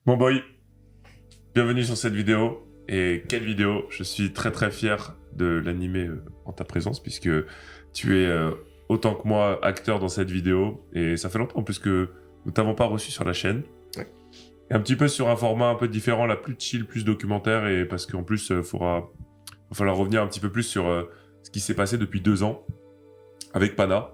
Mon boy, bienvenue sur cette vidéo. Et quelle vidéo! Je suis très très fier de l'animer en ta présence puisque tu es autant que moi acteur dans cette vidéo. Et ça fait longtemps en plus que nous t'avons pas reçu sur la chaîne. Ouais. Et un petit peu sur un format un peu différent, là, plus chill, plus documentaire. Et parce qu'en plus, va falloir revenir un petit peu plus sur ce qui s'est passé depuis 2 ans avec Pana.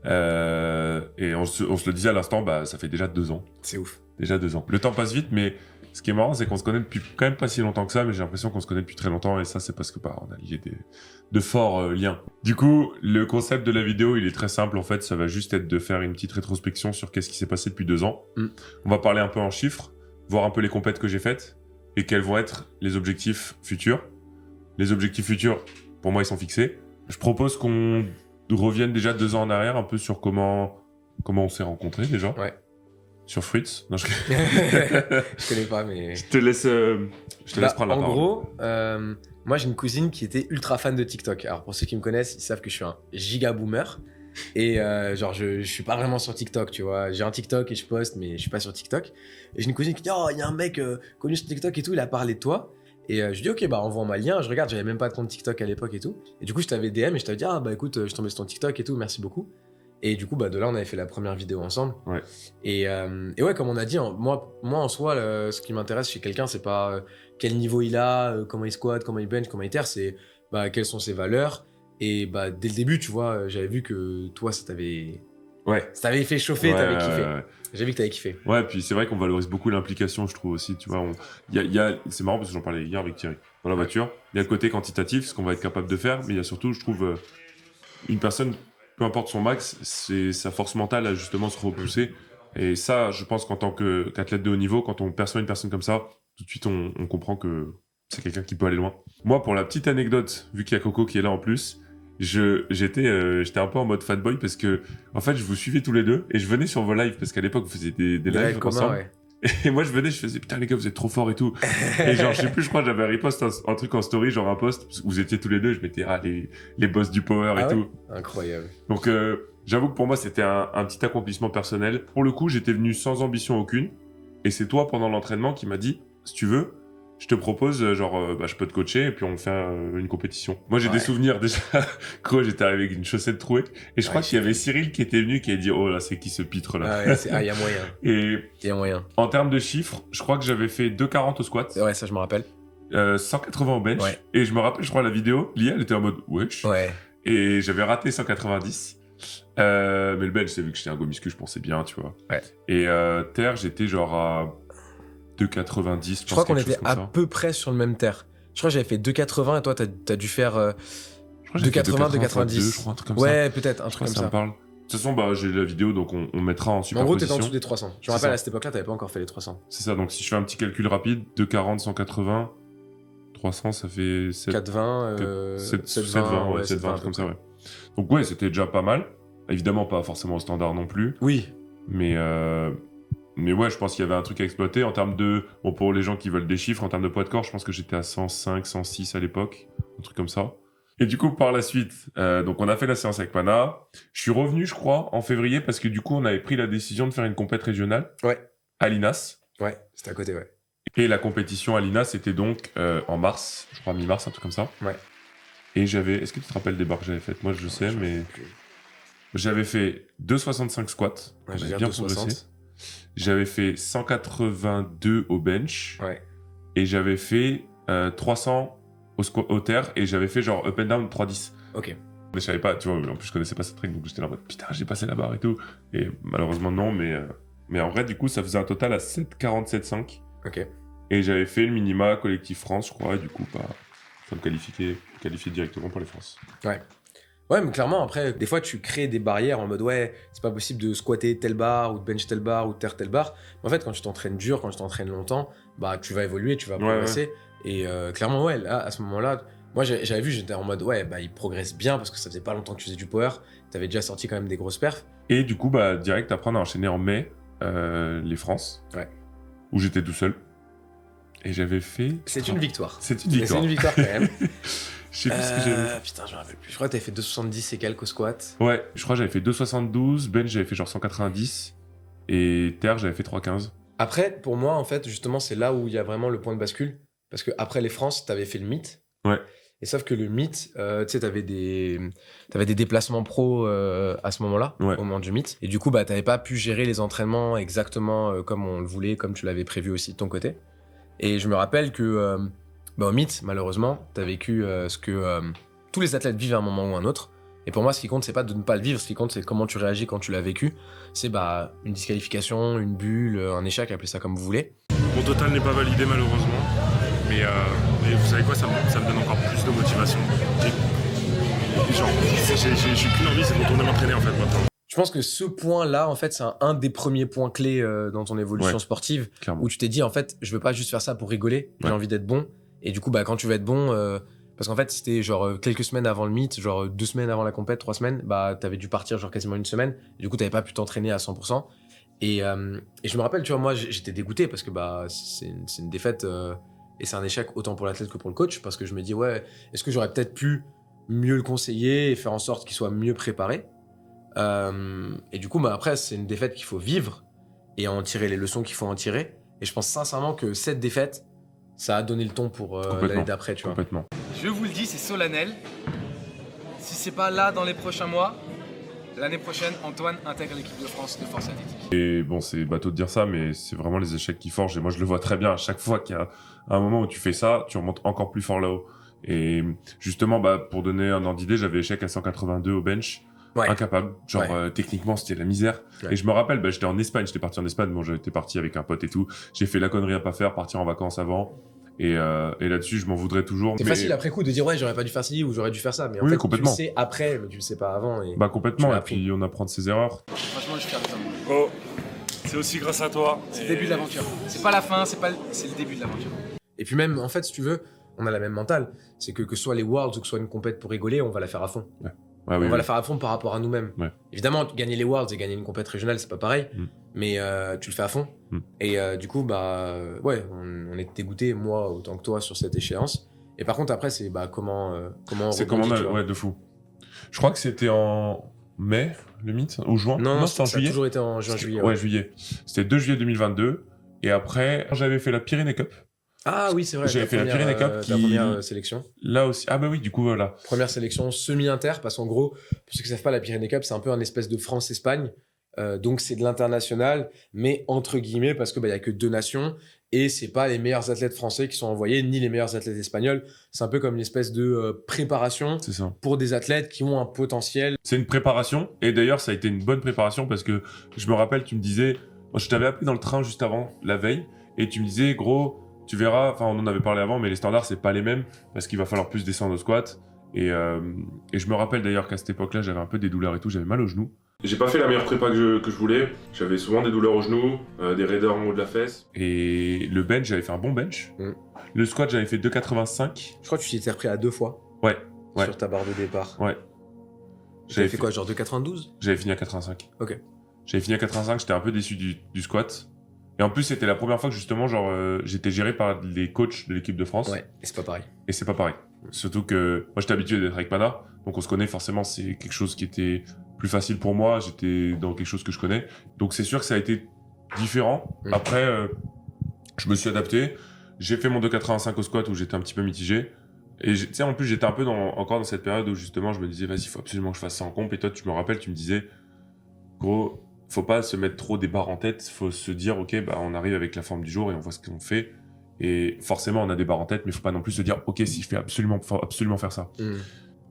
Et on se le disait à l'instant, bah, ça fait déjà 2 ans. C'est ouf. Déjà 2 ans. Le temps passe vite, mais ce qui est marrant, c'est qu'on se connaît depuis quand même pas si longtemps que ça, mais j'ai l'impression qu'on se connaît depuis très longtemps, et ça, c'est parce que on a lié de forts liens. Du coup, le concept de la vidéo, il est très simple, en fait, ça va juste être de faire une petite rétrospection sur qu'est-ce qui s'est passé depuis 2 ans. On va parler un peu en chiffres, voir un peu les compètes que j'ai faites, et quels vont être les objectifs futurs. Les objectifs futurs, pour moi, ils sont fixés. Je propose qu'on revienne déjà 2 ans en arrière, un peu sur comment on s'est rencontrés, déjà. Ouais. Sur Fruits. Non, Je connais pas, mais... Je te laisse prendre la en parole. gros, moi j'ai une cousine qui était ultra fan de TikTok. Alors pour ceux qui me connaissent, ils savent que je suis un giga boomer. Et genre je suis pas vraiment sur TikTok, tu vois. J'ai un TikTok et je poste, mais je suis pas sur TikTok. Et j'ai une cousine qui dit « Oh, il y a un mec connu sur TikTok et tout, il a parlé de toi. » Et je dis « Ok, bah envoie-moi le lien. » Je regarde, j'avais même pas de compte TikTok à l'époque et tout. Et du coup, je t'avais DM et je t'avais dit « Ah bah écoute, je suis tombé sur ton TikTok et tout, merci beaucoup. » Et du coup, bah, de là, on avait fait la première vidéo ensemble. Ouais. Et ouais, comme on a dit, moi en soi, ce qui m'intéresse chez quelqu'un, c'est pas quel niveau il a, comment il squat, comment il bench, comment il terre, c'est bah, quelles sont ses valeurs. Et bah, dès le début, tu vois, j'avais vu que toi, ça t'avait fait chauffer, t'avais kiffé. Ouais. J'ai vu que t'avais kiffé. Ouais, puis c'est vrai qu'on valorise beaucoup l'implication, je trouve aussi. Tu vois, c'est marrant parce que j'en parlais hier avec Thierry dans la voiture. Il y a le côté quantitatif, ce qu'on va être capable de faire, mais il y a surtout, je trouve, une personne, peu importe son max, c'est sa force mentale à justement se repousser. Et ça, je pense qu'en tant qu'athlète de haut niveau, quand on perçoit une personne comme ça, tout de suite on comprend que c'est quelqu'un qui peut aller loin. Moi, pour la petite anecdote, vu qu'il y a Coco qui est là en plus, j'étais un peu en mode fanboy parce que en fait je vous suivais tous les deux et je venais sur vos lives parce qu'à l'époque vous faisiez des lives ensemble. Ouais. Et moi je venais, je faisais putain les gars vous êtes trop forts et tout. Et genre je sais plus, je crois que j'avais repost un truc en story, genre un post où vous étiez tous les deux, je mettais les boss du power et tout. Incroyable. Donc j'avoue que pour moi c'était un petit accomplissement personnel. Pour le coup j'étais venu sans ambition aucune et c'est toi pendant l'entraînement qui m'a dit si tu veux je te propose, je peux te coacher et puis on fait une compétition. Moi, j'ai des souvenirs déjà. Gros, j'étais arrivé avec une chaussette trouée. Et je crois qu'il y avait Cyril qui était venu, qui a dit, oh là, c'est qui ce pitre là? Il y a moyen. Et il y a moyen. En termes de chiffres, je crois que j'avais fait 2,40 au squat. Ouais, ça, je me rappelle. 180 au bench. Ouais. Et je me rappelle, je crois, la vidéo, Lia, elle était en mode, wesh. Ouais. Et j'avais raté 190. Mais le bench, c'est vu que j'étais un go muscu, je pensais bien, tu vois. Ouais. Et terre, j'étais genre à 2,90. Je crois qu'on était à peu près sur le même terre. Je crois que j'avais fait 2,80 et toi t'as dû faire 2,80, 2,90. Je crois, un truc comme ça. Ouais, peut-être, un truc comme ça. Ça me parle. De toute façon, j'ai la vidéo, donc on mettra en superposition. En gros, t'étais en dessous des 300. Je me rappelle, à cette époque-là, t'avais pas encore fait les 300. C'est ça, donc si je fais un petit calcul rapide, 2,40, 180, 300, ça fait 4,20, 7,20, ouais, 7,20, comme ça, ouais. Donc ouais, c'était déjà pas mal. Évidemment, pas forcément au standard non plus. Oui. Mais ouais, je pense qu'il y avait un truc à exploiter en termes de... Bon, pour les gens qui veulent des chiffres, en termes de poids de corps, je pense que j'étais à 105, 106 à l'époque, un truc comme ça. Et du coup, par la suite, donc on a fait la séance avec Pana. Je suis revenu, je crois, en février, parce que du coup, on avait pris la décision de faire une compète régionale. Ouais. À l'INAS. Ouais, c'était à côté, ouais. Et la compétition à l'INAS, c'était donc en mars, je crois mi-mars, un truc comme ça. Ouais. Et j'avais... Est-ce que tu te rappelles des barres que j'avais faites? Moi, je sais, mais... J'avais fait 2,65 squats. Ouais, j'ai bien progressé. J'avais fait 182 au bench. Ouais. Et j'avais fait 300 au terre. Et j'avais fait genre up and down 3,10. Ok. Mais je savais pas, tu vois, en plus je connaissais pas cette règle. Donc j'étais là en mode putain, j'ai passé la barre et tout. Et malheureusement non, mais en vrai, du coup, ça faisait un total à 7,47,5. Ok. Et j'avais fait le minima collectif France, je crois. Et du coup, ça me qualifiait directement pour les France. Ouais. Ouais, mais clairement, après, des fois, tu crées des barrières en mode, ouais, c'est pas possible de squatter telle barre, ou de bench telle barre, ou de terre telle barre. Mais en fait, quand tu t'entraînes dur, quand tu t'entraînes longtemps, bah, tu vas évoluer, tu vas progresser. Ouais. Et clairement, ouais, là, à ce moment-là, moi, j'avais vu, j'étais en mode, ouais, bah, il progresse bien, parce que ça faisait pas longtemps que tu faisais du power. T'avais déjà sorti quand même des grosses perfs. Et du coup, direct, après, on a enchaîné en mai, les France. Ouais. Où j'étais tout seul. Et j'avais fait... C'est une victoire. C'est une victoire. C'est une victoire quand même. Je sais plus ce que j'avais. Putain, je me rappelle plus. Je crois que t'avais fait 2,70 et quelques au squat. Ouais, je crois que j'avais fait 2,72, bench j'avais fait genre 190 et terre j'avais fait 3,15. Après, pour moi, en fait, justement, c'est là où il y a vraiment le point de bascule. Parce qu'après les France, t'avais fait le mythe. Ouais. Et sauf que le mythe, tu sais, t'avais des déplacements pro à ce moment-là, Ouais. au moment du mythe. Et du coup, bah, t'avais pas pu gérer les entraînements exactement comme on le voulait, comme tu l'avais prévu aussi de ton côté. Et je me rappelle que bah, au mythe, malheureusement, t'as vécu ce que tous les athlètes vivent à un moment ou un autre. Et pour moi, ce qui compte, c'est pas de ne pas le vivre, ce qui compte, c'est comment tu réagis quand tu l'as vécu. C'est bah, une disqualification, une bulle, un échec, appelez ça comme vous voulez. Mon total n'est pas validé malheureusement, mais vous savez quoi, ça me donne encore plus de motivation. J'ai qu'une envie, c'est de retourner m'entraîner en fait maintenant. Je pense que ce point-là, en fait, c'est un des premiers points clés dans ton évolution sportive, clairement. où tu t'es dit, en fait, je veux pas juste faire ça pour rigoler, j'ai envie d'être bon. Et du coup, bah, quand tu veux être bon, parce qu'en fait, c'était genre quelques semaines avant le meet, genre 2 semaines avant la compète, 3 semaines, bah, t'avais dû partir genre quasiment une semaine. Et du coup, t'avais pas pu t'entraîner à 100%. Et je me rappelle, tu vois, moi, j'étais dégoûté parce que bah, c'est une défaite et c'est un échec autant pour l'athlète que pour le coach, parce que je me dis, ouais, est-ce que j'aurais peut-être pu mieux le conseiller et faire en sorte qu'il soit mieux préparé. Et du coup, bah, après, c'est une défaite qu'il faut vivre et en tirer les leçons qu'il faut en tirer. Et je pense sincèrement que cette défaite, ça a donné le ton pour l'année d'après, tu vois. Complètement. Je vous le dis, c'est solennel. Si c'est pas là dans les prochains mois, l'année prochaine, Antoine intègre l'équipe de France de force athlétique. Et bon, c'est bateau de dire ça, mais c'est vraiment les échecs qui forgent. Et moi, je le vois très bien. À chaque fois qu'il y a un moment où tu fais ça, tu remontes encore plus fort là-haut. Et justement, bah, pour donner un ordre d'idée, j'avais échec à 182 au bench. Ouais. Incapable. Genre, techniquement, c'était la misère. Ouais. Et je me rappelle, bah, j'étais en Espagne. J'étais parti en Espagne. Bon, j'étais parti avec un pote et tout. J'ai fait la connerie à pas faire, partir en vacances avant. Et là-dessus, je m'en voudrais toujours. C'est facile après coup de dire, ouais, j'aurais pas dû faire ci ou j'aurais dû faire ça. Mais en Oui, fait, complètement. tu le sais après, mais tu le sais pas avant. Et Bah, complètement. Tu l'as Et puis, on apprend de ses erreurs. Franchement, je suis fier de toi. Oh, c'est aussi grâce à toi. C'est le début de l'aventure. C'est pas la fin, c'est le début de l'aventure. Et puis même, en fait, si tu veux, on a la même mentale. C'est que ce soit les Worlds ou que ce soit une compète pour rigoler, on va la faire à fond. Ah, oui, On va la faire à fond par rapport à nous-mêmes. Ouais. Évidemment, gagner les Worlds et gagner une compète régionale, c'est pas pareil, mais tu le fais à fond. Et du coup, bah, ouais, on est dégoûté, moi autant que toi, sur cette échéance. Et par contre, après, c'est bah, comment on c'est rebondit, comment tu vois. ouais, de fou. Je crois que c'était en mai, le mythe, ou juin. Non, c'était en ça a juillet. toujours été en juin-juillet. Ouais, juillet. C'était 2 juillet 2022. Et après, j'avais fait la Pyrénées Cup. Ah oui, c'est vrai. J'avais fait la Pyrénées Cup ta première sélection. Là aussi. Ah bah oui, du coup, voilà. Première sélection semi-inter, parce qu'en gros, pour ceux qui ne savent pas, la Pyrénées Cup, c'est un peu un espèce de France-Espagne. Donc c'est de l'international, mais entre guillemets, parce qu'il n'y a que 2 nations, et c'est pas les meilleurs athlètes français qui sont envoyés, ni les meilleurs athlètes espagnols. C'est un peu comme une espèce de préparation C'est ça. pour des athlètes qui ont un potentiel. C'est une préparation. Et d'ailleurs, ça a été une bonne préparation parce que je me rappelle, tu me disais, moi, je t'avais appelé dans le train juste avant, la veille, et tu me disais, gros, tu verras, enfin, on en avait parlé avant, mais les standards, c'est pas les mêmes parce qu'il va falloir plus descendre au squat. Et je me rappelle d'ailleurs qu'à cette époque-là, j'avais un peu des douleurs et tout, j'avais mal aux genoux. J'ai pas fait la meilleure prépa que je voulais. J'avais souvent des douleurs aux genoux, des raideurs en haut de la fesse. Et le bench, j'avais fait un bon bench. Le squat, j'avais fait 2,85. Je crois que tu t'y étais repris à 2 fois Ouais. sur ta barre de départ. Ouais. J'avais fait quoi, genre 2,92 ? J'avais fini à 85. Ok. J'avais fini à 85, j'étais un peu déçu du squat. Et en plus, c'était la première fois que justement, genre, j'étais géré par les coachs de l'équipe de France. Ouais, et c'est pas pareil. Et c'est pas pareil. Surtout que moi, j'étais habitué d'être avec Pana, donc on se connaît forcément, c'est quelque chose qui était plus facile pour moi, j'étais dans quelque chose que je connais. Donc c'est sûr que ça a été différent. Après, je me suis adapté. J'ai fait mon 2,85 au squat où j'étais un petit peu mitigé. Et tu sais, en plus, j'étais un peu encore dans cette période où justement, je me disais, vas-y, il faut absolument que je fasse ça en comp. Et toi, tu me rappelles, tu me disais, gros, faut pas se mettre trop des barres en tête, faut se dire, ok, bah, on arrive avec la forme du jour et on voit ce qu'on fait. Et forcément, on a des barres en tête, mais faut pas non plus se dire, ok, si je fais absolument faire ça.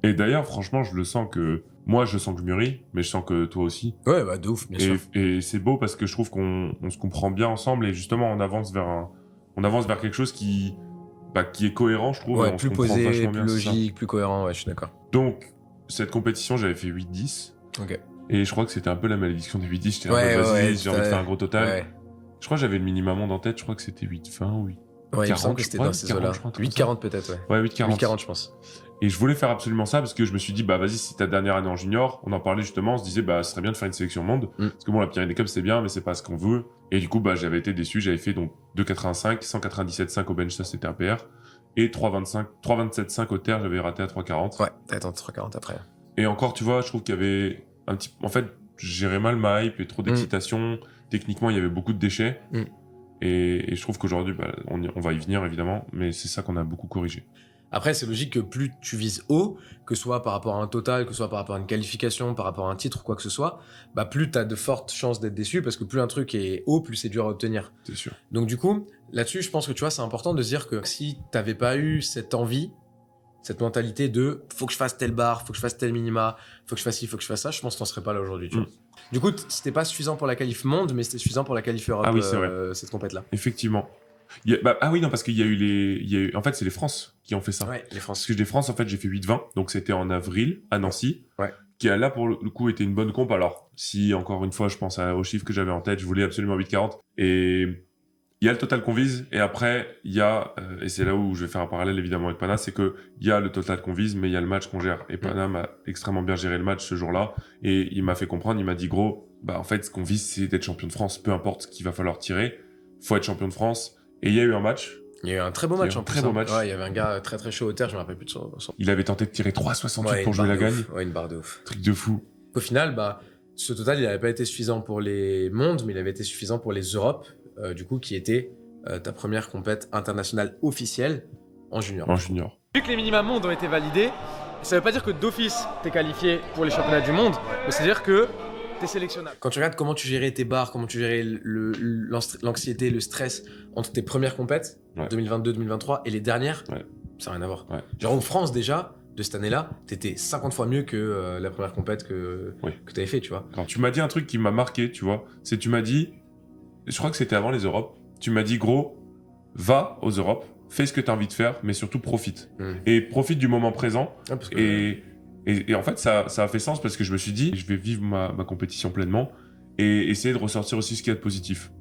Et d'ailleurs, franchement, je sens que je mûris, mais je sens que toi aussi. Ouais, bah de ouf, bien sûr. Et c'est beau parce que je trouve qu'on se comprend bien ensemble et justement, on avance vers quelque chose qui est cohérent, je trouve. Ouais, et on plus se comprend posé, vachement plus bien, c'est ça. logique, plus cohérent, ouais, je suis d'accord. Donc, cette compétition, j'avais fait 8-10. Ok. Et je crois que c'était un peu la malédiction des 8-10. J'étais Ouais, un peu, vas-y, ouais, j'ai envie de faire un gros total. Ouais. Je crois que j'avais le minimum en tête, je crois que c'était 8-20 ou 8. Ouais, il me 40, semble que c'était je crois, dans ces eaux-là. 8,40 peut-être, ouais. Ouais, 8,40. 8,40, je pense. Et je voulais faire absolument ça parce que je me suis dit, bah vas-y, c'est ta dernière année en junior. On en parlait justement, on se disait, bah ce serait bien de faire une sélection monde. Parce que bon, la Pyrénées Cup, c'est bien, mais c'est pas ce qu'on veut. Et du coup, bah j'avais été déçu. J'avais fait donc 2,85, 197,5 au bench, ça c'était un PR. Et 3,27,5 au terre, j'avais raté à 3,40. Ouais, t'as attendu 3,40 après. Et encore, tu vois, je trouve qu'il y avait en fait, je gérais mal ma hype et trop d'excitation. Techniquement, il y avait beaucoup de déchets. Et je trouve qu'aujourd'hui, on va y venir évidemment, mais c'est ça qu'on a beaucoup corrigé. Après, c'est logique que plus tu vises haut, que ce soit par rapport à un total, que ce soit par rapport à une qualification, par rapport à un titre ou quoi que ce soit, plus tu as de fortes chances d'être déçu parce que plus un truc est haut, plus c'est dur à obtenir. C'est sûr. Donc du coup, là-dessus, je pense que tu vois, c'est important de se dire que si t'avais pas eu cette envie, cette mentalité de faut que je fasse telle barre, faut que je fasse tel minima, faut que je fasse ci, faut que je fasse ça, je pense que t'en serais pas là aujourd'hui. Tu vois. Du coup, c'était pas suffisant pour la qualif monde, mais c'était suffisant pour la qualif Europe, Ah oui, c'est vrai. cette compète-là. Effectivement. Ah oui, non, parce qu'il y a eu en fait, c'est les France qui ont fait ça. Ouais, les France. Parce que les France, en fait, j'ai fait 8-20, donc c'était en avril, à Nancy. Ouais. Qui a là, pour le coup, été une bonne comp. Alors, si, encore une fois, je pense aux chiffres que j'avais en tête, je voulais absolument 8-40. Et il y a le total qu'on vise, et après, il y a, et c'est là où je vais faire un parallèle évidemment avec Pana, c'est que il y a le total qu'on vise, mais il y a le match qu'on gère. Et Pana m'a extrêmement bien géré le match ce jour-là, et il m'a fait comprendre, il m'a dit, gros, en fait, ce qu'on vise, c'est d'être champion de France, peu importe ce qu'il va falloir tirer, faut être champion de France. Et il y a eu un match. Il y a eu un très beau match en plus. Très beau match. Ouais, il y avait un gars très très chaud au terre, je me rappelle plus de son. Il avait tenté de tirer 3,68 pour jouer la gagne. Ouais, une barre de ouf. Truc de fou. Au final, ce total, il n'avait pas été suffisant pour les mondes, mais il avait été suffisant pour les Europes, du coup, qui était ta première compète internationale officielle en junior. En junior. Vu que les minima mondes ont été validés, ça veut pas dire que d'office t'es qualifié pour les championnats du monde, mais c'est-à-dire que t'es sélectionnable. Quand tu regardes comment tu gérais tes barres, comment tu gérais l'anxiété, le stress entre tes premières compètes, 2022-2023, et les dernières, ça n'a rien à voir. Ouais. Genre en France déjà, de cette année-là, t'étais 50 fois mieux que la première compète que t'avais fait, tu vois. Alors tu m'as dit un truc qui m'a marqué, tu vois, c'est tu m'as dit, je crois que c'était avant les Europes, tu m'as dit gros, va aux Europes, fais ce que t'as envie de faire, mais surtout profite. Et profite du moment présent. Ah, parce que, et en fait, ça a fait sens parce que je me suis dit, je vais vivre ma compétition pleinement et essayer de ressortir aussi ce qu'il y a de positif.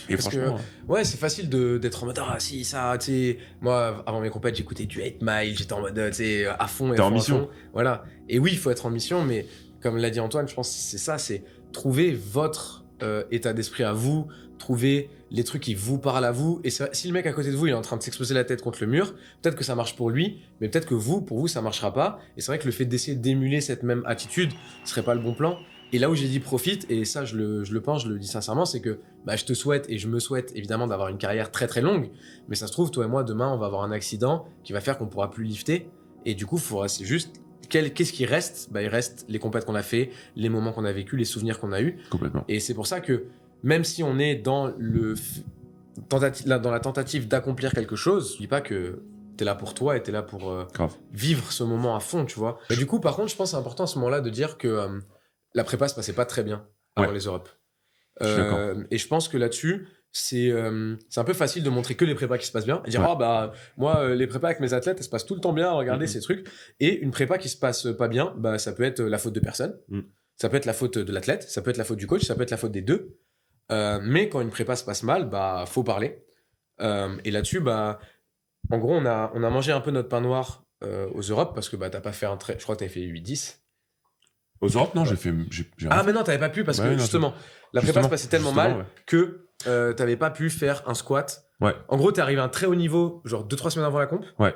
Et parce franchement... ouais, c'est facile d'être en mode, ah si, ça, tu sais, moi, avant mes compètes, j'écoutais du 8 Mile, j'étais en mode, tu sais, à fond. T'es en mission. À fond. Voilà. Et oui, il faut être en mission, mais comme l'a dit Antoine, je pense que c'est ça, c'est trouver votre état d'esprit à vous, trouver les trucs qui vous parlent à vous. Et si le mec à côté de vous, il est en train de s'exploser la tête contre le mur, peut-être que ça marche pour lui, mais peut-être que pour vous, ça marchera pas. Et c'est vrai que le fait d'essayer d'émuler cette même attitude serait pas le bon plan. Et là où j'ai dit profite, et ça je le pense, je le dis sincèrement, c'est que je te souhaite et je me souhaite évidemment d'avoir une carrière très très longue, mais ça se trouve, toi et moi, demain, on va avoir un accident qui va faire qu'on pourra plus lifter. Et du coup, c'est juste, qu'est-ce qui reste ? Il reste les compètes qu'on a fait, les moments qu'on a vécu, les souvenirs qu'on a eus. Complètement. Et c'est pour ça que même si on est dans la tentative d'accomplir quelque chose, je dis pas que t'es là pour toi et t'es là pour vivre ce moment à fond, tu vois. Mais du coup, par contre, je pense que c'est important à ce moment-là de dire que la prépa se passait pas très bien avant les Europes. Et je pense que là-dessus, c'est un peu facile de montrer que les prépas qui se passent bien et dire moi les prépas avec mes athlètes, elles se passent tout le temps bien, regardez ces trucs. Et une prépa qui se passe pas bien, ça peut être la faute de personne, ça peut être la faute de l'athlète, ça peut être la faute du coach, ça peut être la faute des deux. Mais quand une prépa se passe mal, faut parler. Et là-dessus, en gros, on a mangé un peu notre pain noir aux Europes parce que t'as pas fait je crois que t'avais fait 8-10. Aux Europes, non, j'ai fait. Mais non, t'avais pas pu parce que justement, la prépa se passait tellement mal que t'avais pas pu faire un squat. Ouais. En gros, t'es arrivé à un très haut niveau, genre 2-3 semaines avant la comp. Ouais.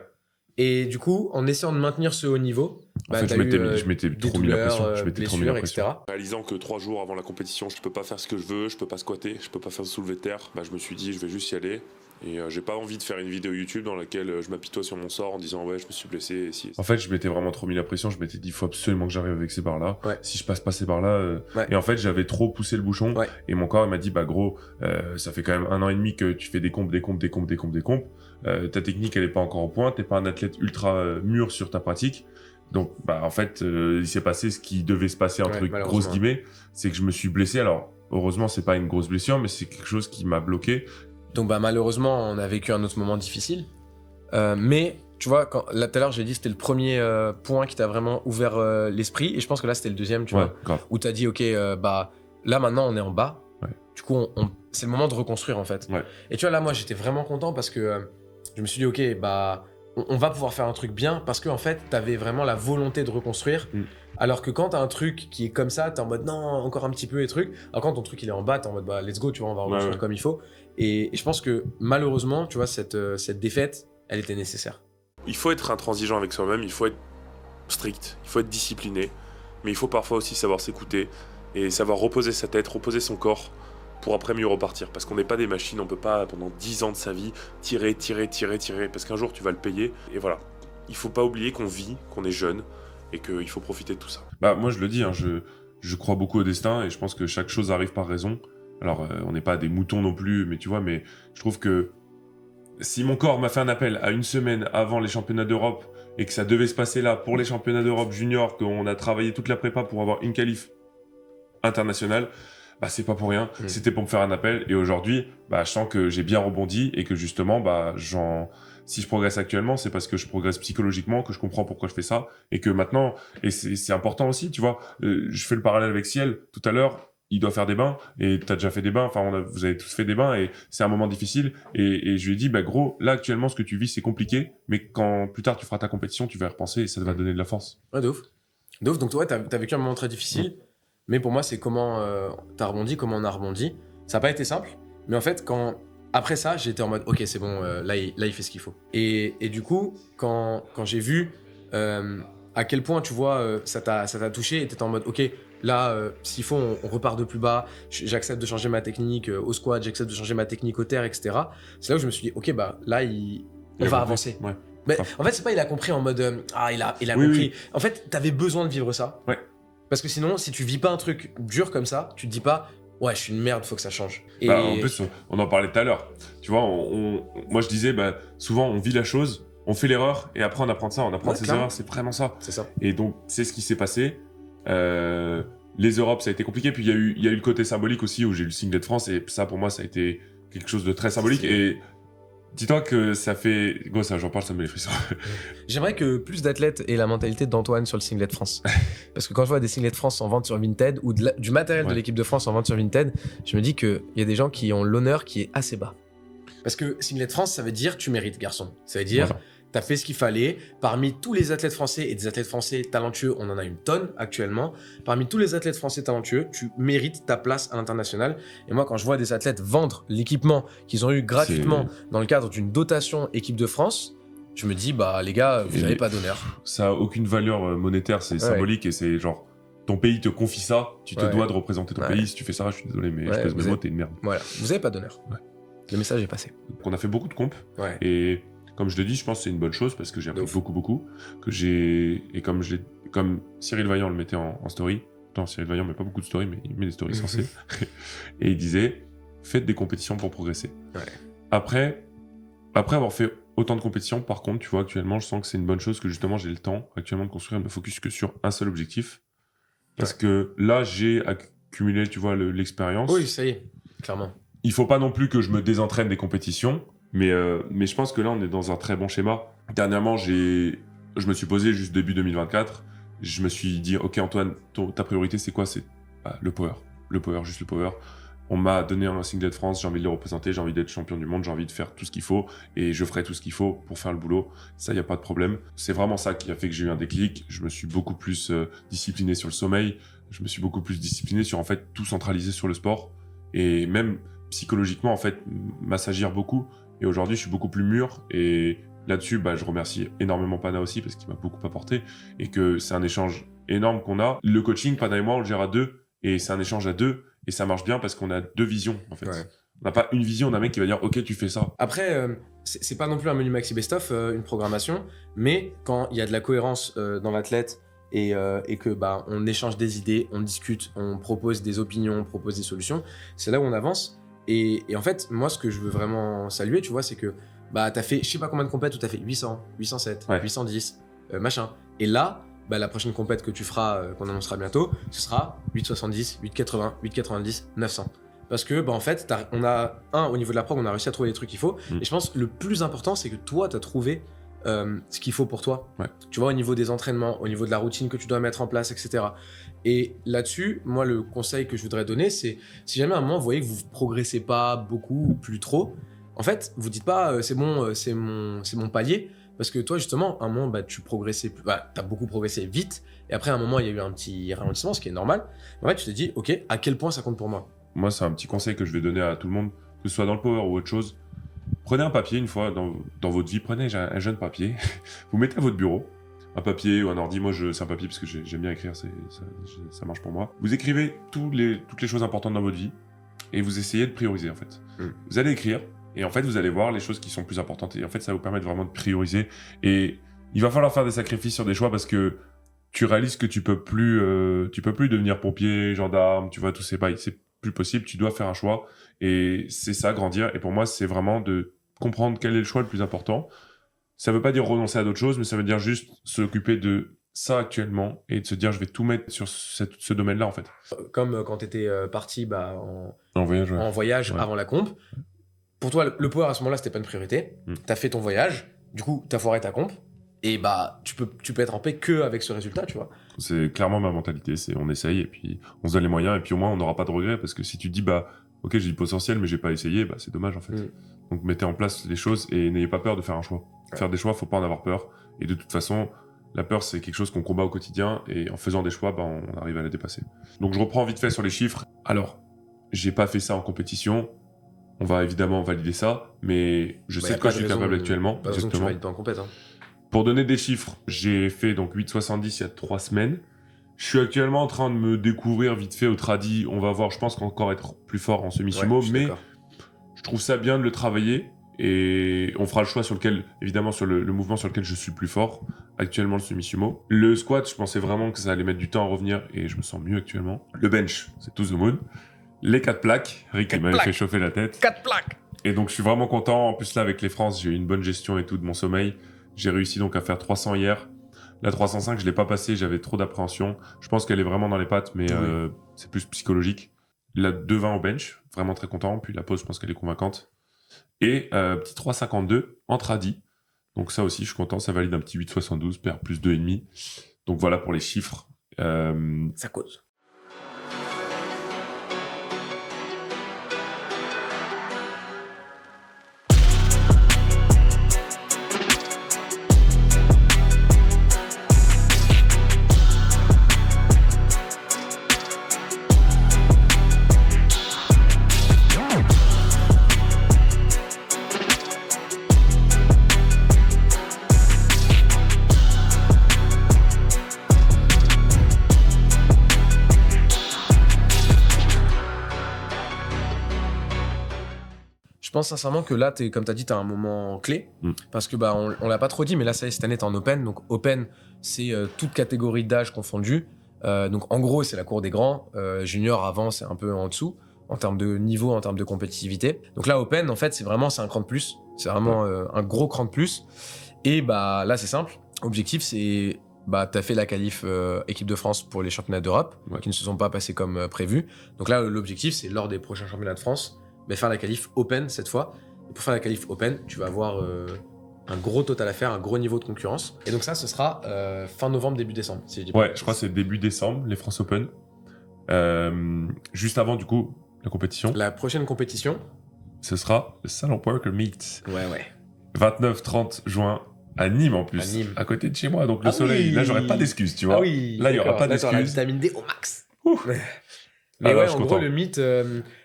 Et du coup, en essayant de maintenir ce haut niveau, en fait, je m'étais trop mis la pression. Je m'étais trop mis la pression. Etc. Réalisant que 3 jours avant la compétition, je peux pas faire ce que je veux, je peux pas squatter, je peux pas faire de soulevé de terre, je me suis dit, je vais juste y aller. Et j'ai pas envie de faire une vidéo YouTube dans laquelle je m'apitoie sur mon sort en disant je me suis blessé. En fait, je m'étais vraiment trop mis la pression. Je m'étais dit, il faut absolument que j'arrive avec ces barres-là. Si je passe pas ces barres-là. Et en fait, j'avais trop poussé le bouchon. Et mon corps, il m'a dit, gros, ça fait quand même 1 an et demi que tu fais des compes. Ta technique, elle est pas encore au point. T'es pas un athlète ultra mûr sur ta pratique. Donc, en fait, il s'est passé ce qui devait se passer entre grosses guillemets. C'est que je me suis blessé. Alors, heureusement, c'est pas une grosse blessure, mais c'est quelque chose qui m'a bloqué. Donc malheureusement, on a vécu un autre moment difficile. Mais tu vois, là tout à l'heure, j'ai dit que c'était le premier point qui t'a vraiment ouvert l'esprit. Et je pense que là, c'était le deuxième, tu vois. Grave. Où t'as dit, ok, là maintenant, on est en bas. Ouais. Du coup, c'est le moment de reconstruire en fait. Ouais. Et tu vois, là, moi, j'étais vraiment content parce que je me suis dit, ok, on va pouvoir faire un truc bien parce que en fait, t'avais vraiment la volonté de reconstruire. Alors que quand t'as un truc qui est comme ça, t'es en mode non, encore un petit peu et trucs. Alors quand ton truc il est en bas, t'es en mode let's go, tu vois, on va reconstruire comme il faut. Et je pense que malheureusement, tu vois, cette défaite, elle était nécessaire. Il faut être intransigeant avec soi-même, il faut être strict, il faut être discipliné, mais il faut parfois aussi savoir s'écouter et savoir reposer sa tête, reposer son corps pour après mieux repartir. Parce qu'on n'est pas des machines, on peut pas pendant 10 ans de sa vie tirer, parce qu'un jour tu vas le payer. Et voilà, il faut pas oublier qu'on vit, qu'on est jeune, et qu'il faut profiter de tout ça. Bah, moi, je le dis, hein, je crois beaucoup au destin et je pense que chaque chose arrive par raison. Alors, on n'est pas des moutons non plus, mais tu vois, mais je trouve que si mon corps m'a fait un appel à une semaine avant les championnats d'Europe et que ça devait se passer là pour les championnats d'Europe junior, qu'on a travaillé toute la prépa pour avoir une qualif internationale, bah, c'est pas pour rien. C'était pour me faire un appel et aujourd'hui, bah, je sens que j'ai bien rebondi et que justement, bah, si je progresse actuellement, c'est parce que je progresse psychologiquement, que je comprends pourquoi je fais ça et que maintenant, et c'est important aussi, tu vois, je fais le parallèle avec Ciel tout à l'heure. Il doit faire des bains et t'as déjà fait des bains, enfin vous avez tous fait des bains et c'est un moment difficile et je lui ai dit bah gros là actuellement ce que tu vis c'est compliqué mais quand plus tard tu feras ta compétition tu vas y repenser et ça va te donner de la force. Ouais, de ouf. Donc toi t'as vécu un moment très difficile, mais pour moi c'est comment t'as rebondi, comment on a rebondi. Ça n'a pas été simple, mais en fait après ça j'étais en mode ok c'est bon, là il fait ce qu'il faut. Et du coup quand j'ai vu à quel point tu vois ça t'a touché et t'étais en mode ok là s'il faut on repart de plus bas, j'accepte de changer ma technique au squat, j'accepte de changer ma technique au terre, etc. C'est là où je me suis dit ok bah là on va avancer. Ouais. Mais en fait c'est pas il a compris en mode il a Oui, compris. oui. En fait t'avais besoin de vivre ça. Ouais. Parce que sinon si tu vis pas un truc dur comme ça, tu te dis pas ouais je suis une merde, faut que ça change. Et Bah, en plus on en parlait tout à l'heure. Tu vois, moi je disais bah souvent on vit la chose, on fait l'erreur et après on apprend de ça, on apprend de ses clairement. erreurs, c'est vraiment ça. C'est ça. Et donc c'est ce qui s'est passé. Les Europes, ça a été compliqué. Puis il y a eu le côté symbolique aussi où j'ai eu le singlet de France et ça pour moi ça a été quelque chose de très symbolique. Et dis-toi que ça fait. Go, ça j'en parle, ça me met les frissons. J'aimerais que plus d'athlètes aient la mentalité d'Antoine sur le singlet de France. Parce que quand je vois des singlets de France en vente sur Vinted ou du matériel de l'équipe de France en vente sur Vinted, je me dis qu'il y a des gens qui ont l'honneur qui est assez bas. Parce que singlet de France, ça veut dire tu mérites, garçon. Ça veut dire Voilà. t'as fait ce qu'il fallait. Parmi tous les athlètes français et des athlètes français talentueux, on en a une tonne actuellement. Parmi tous les athlètes français talentueux, tu mérites ta place à l'international. Et moi, quand je vois des athlètes vendre l'équipement qu'ils ont eu gratuitement dans le cadre d'une dotation équipe de France, je me dis, bah les gars, vous n'avez pas d'honneur. Ça a aucune valeur monétaire, c'est symbolique et c'est genre ton pays te confie ça, tu te dois de représenter ton pays. Si tu fais ça, je suis désolé, mais je pèse mes mots, t'es une merde. Voilà, vous n'avez pas d'honneur. Ouais. Le message est passé. Donc, on a fait beaucoup de comptes et comme je l'ai dit, je pense que c'est une bonne chose parce que j'ai appris beaucoup. Et comme Cyril Vaillant le mettait en story, non, Cyril Vaillant met pas beaucoup de stories, mais il met des stories sensées. Et il disait, faites des compétitions pour progresser. Ouais. Après avoir fait autant de compétitions, par contre, tu vois, actuellement, je sens que c'est une bonne chose que justement j'ai le temps actuellement de construire et de me focus que sur un seul objectif. Parce que là, j'ai accumulé, tu vois, l'expérience. Oui, ça y est, clairement. Il faut pas non plus que je me désentraîne des compétitions. Mais je pense que là, on est dans un très bon schéma. Dernièrement, je me suis posé juste début 2024. Je me suis dit, ok Antoine, ta priorité c'est quoi? C'est le power. Juste le power. On m'a donné un singlet de France, j'ai envie de le représenter, j'ai envie d'être champion du monde, j'ai envie de faire tout ce qu'il faut et je ferai tout ce qu'il faut pour faire le boulot. Ça, il n'y a pas de problème. C'est vraiment ça qui a fait que j'ai eu un déclic. Je me suis beaucoup plus discipliné sur le sommeil. Je me suis beaucoup plus discipliné sur en fait tout centraliser sur le sport et même psychologiquement en fait m'assagir beaucoup. Et aujourd'hui, je suis beaucoup plus mûr et là-dessus, je remercie énormément Pana aussi parce qu'il m'a beaucoup apporté et que c'est un échange énorme qu'on a. Le coaching, Pana et moi, on le gère à deux et c'est un échange à deux et ça marche bien parce qu'on a deux visions en fait. Ouais. On n'a pas une vision, on a un mec qui va dire ok, tu fais ça. Après, c'est pas non plus un menu maxi best-of, une programmation, mais quand il y a de la cohérence dans l'athlète et que on échange des idées, on discute, on propose des opinions, on propose des solutions, c'est là où on avance. Et en fait, moi, ce que je veux vraiment saluer, tu vois, c'est que t'as fait, je sais pas combien de compètes où t'as fait 800, 807, 810, machin. Et là, la prochaine compète que tu feras, qu'on annoncera bientôt, ce sera 870, 880, 890, 900. Parce que, en fait, on a, au niveau de la prog, on a réussi à trouver les trucs qu'il faut. Et je pense que le plus important, c'est que toi, t'as trouvé ce qu'il faut pour toi. Ouais. Tu vois, au niveau des entraînements, au niveau de la routine que tu dois mettre en place, etc. Et là-dessus, moi, le conseil que je voudrais donner, c'est si jamais à un moment, vous voyez que vous ne progressez pas beaucoup ou plus trop, en fait, vous dites pas c'est bon, c'est mon palier. Parce que toi, justement, à un moment, tu progressais plus. T'as beaucoup progressé vite. Et après, à un moment, il y a eu un petit ralentissement, ce qui est normal. En fait, tu te dis, ok, à quel point ça compte pour moi? Moi, c'est un petit conseil que je vais donner à tout le monde, que ce soit dans le power ou autre chose. Prenez un papier une fois dans votre vie, prenez un jeune papier, vous mettez à votre bureau, un papier ou un ordi, moi c'est un papier parce que j'aime bien écrire, ça marche pour moi. Vous écrivez toutes les choses importantes dans votre vie et vous essayez de prioriser en fait. Vous allez écrire et en fait vous allez voir les choses qui sont plus importantes et en fait ça va vous permettre vraiment de prioriser et il va falloir faire des sacrifices sur des choix parce que tu réalises que tu peux plus devenir pompier, gendarme, tu vois tous ces bails, c'est plus possible, tu dois faire un choix et c'est ça grandir et pour moi c'est vraiment de comprendre quel est le choix le plus important. Ça veut pas dire renoncer à d'autres choses mais ça veut dire juste s'occuper de ça actuellement et de se dire je vais tout mettre sur ce domaine-là en fait. Comme quand t'étais parti En voyage, ouais. en voyage Ouais. avant la comp, pour toi le power à ce moment-là c'était pas une priorité, t'as fait ton voyage, du coup t'as foiré ta comp, et bah tu peux être en paix que avec ce résultat, tu vois. C'est clairement ma mentalité, c'est on essaye et puis on se donne les moyens et puis au moins on n'aura pas de regrets parce que si tu te dis bah ok j'ai du potentiel mais j'ai pas essayé, bah c'est dommage en fait. Donc mettez en place les choses et n'ayez pas peur de faire un choix. Faire des choix, faut pas en avoir peur et de toute façon la peur c'est quelque chose qu'on combat au quotidien et en faisant des choix bah, on arrive à la dépasser. Donc je reprends vite fait sur les chiffres. Alors j'ai pas fait ça en compétition, on va évidemment valider ça mais je sais de quoi je suis capable actuellement. Pas de raison que tu valides pas en compète, hein. Pour donner des chiffres, j'ai fait donc 8,70 il y a 3 semaines. Je suis actuellement en train de me découvrir vite fait au tradi. On va voir, je pense qu'encore être plus fort en semi-sumo, mais d'accord. je trouve ça bien de le travailler et on fera le choix sur lequel, évidemment, sur le mouvement sur lequel je suis plus fort. Actuellement, le semi-sumo. Le squat, je pensais vraiment que ça allait mettre du temps à revenir et je me sens mieux actuellement. Le bench, c'est to the moon. Les 4 plaques, Rick il m'avait fait chauffer la tête. 4 plaques. Et donc je suis vraiment content. En plus là, avec les France, j'ai eu une bonne gestion et tout de mon sommeil. J'ai réussi donc à faire 300 hier. La 305, je l'ai pas passée, j'avais trop d'appréhension. Je pense qu'elle est vraiment dans les pattes, mais c'est plus psychologique. La 220 au bench, vraiment très content. Puis la pause, je pense qu'elle est convaincante. Et petit 352 en tradi. Donc ça aussi, je suis content. Ça valide un petit 8,72, perd plus 2,5. Donc voilà pour les chiffres. Ça cause. Je pense sincèrement que là, comme tu as dit, tu as un moment clé. Parce que bah, on l'a pas trop dit, mais là, ça y est, cette année, tu es en Open. Donc, Open, c'est toute catégorie d'âge confondue. Donc, en gros, c'est la cour des grands. Junior, avant, c'est un peu en dessous, en termes de niveau, en termes de compétitivité. Donc là, Open, en fait, c'est un cran de plus. C'est vraiment un gros cran de plus. Et bah, là, c'est simple. Objectif, c'est... Bah, tu as fait la qualif équipe de France pour les championnats d'Europe, qui ne se sont pas passés comme prévu. Donc là, l'objectif, c'est lors des prochains championnats de France, mais faire la qualif Open cette fois. Et pour faire la qualif Open, tu vas avoir un gros total à faire, un gros niveau de concurrence. Et donc ça, ce sera fin novembre, début décembre. Si je dis pas Ouais, je crois que c'est début décembre, les France Open. Juste avant, du coup, la compétition. La prochaine compétition, ce sera le Salon Worker Meet. Ouais. 29-30 juin à Nîmes en plus. À Nîmes. À côté de chez moi. Donc le soleil, là, j'aurais pas d'excuses, tu vois. Ah oui. Là, il y aura pas Là, t'auras la d'excuses. vitamine D au max. Ouf. Mais Alors, ouais, je suis en gros, content.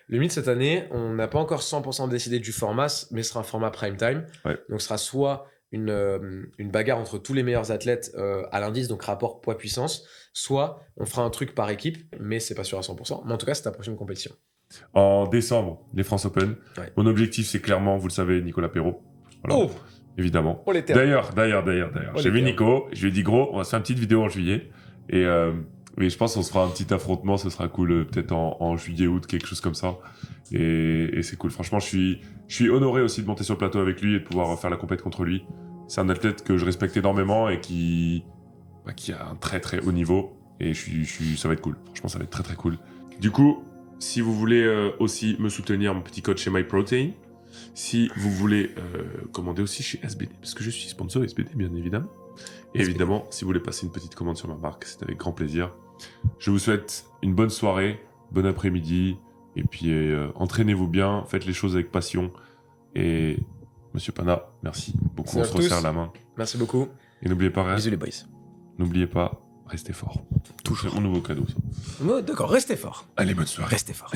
le Meet cette année, on n'a pas encore 100% décidé du format, mais ce sera un format prime time. Ouais. Donc ce sera soit une bagarre entre tous les meilleurs athlètes à l'indice, donc rapport poids-puissance, soit on fera un truc par équipe, mais c'est pas sûr à 100%. Mais en tout cas, c'est ta prochaine compétition. En décembre, les France Open. Ouais. Mon objectif, c'est clairement, vous le savez, Nicolas Perrault. Voilà. Évidemment. Oh les terres. D'ailleurs, j'ai vu termes. Nico, je lui ai dit gros, on va se faire une petite vidéo en juillet. Et je pense qu'on se fera un petit affrontement, ce sera cool, peut-être en juillet, août, quelque chose comme ça. Et c'est cool. Franchement, je suis honoré aussi de monter sur le plateau avec lui et de pouvoir faire la compète contre lui. C'est un athlète que je respecte énormément et qui a un très très haut niveau. Et ça va être cool. Franchement, ça va être très très cool. Du coup, si vous voulez aussi me soutenir, mon petit code chez MyProtein. Si vous voulez commander aussi chez SBD, parce que je suis sponsor SBD, bien évidemment. Et évidemment, si vous voulez passer une petite commande sur ma marque, c'est avec grand plaisir. Je vous souhaite une bonne soirée, bon après-midi, et puis entraînez-vous bien, faites les choses avec passion. Et Monsieur Pana, merci beaucoup, on se resserre la main. Merci beaucoup. Et n'oubliez pas, Bisous les boys. N'oubliez pas, restez fort. Toujours mon nouveau cadeau, ça. D'accord, restez fort. Allez, bonne soirée. Restez fort.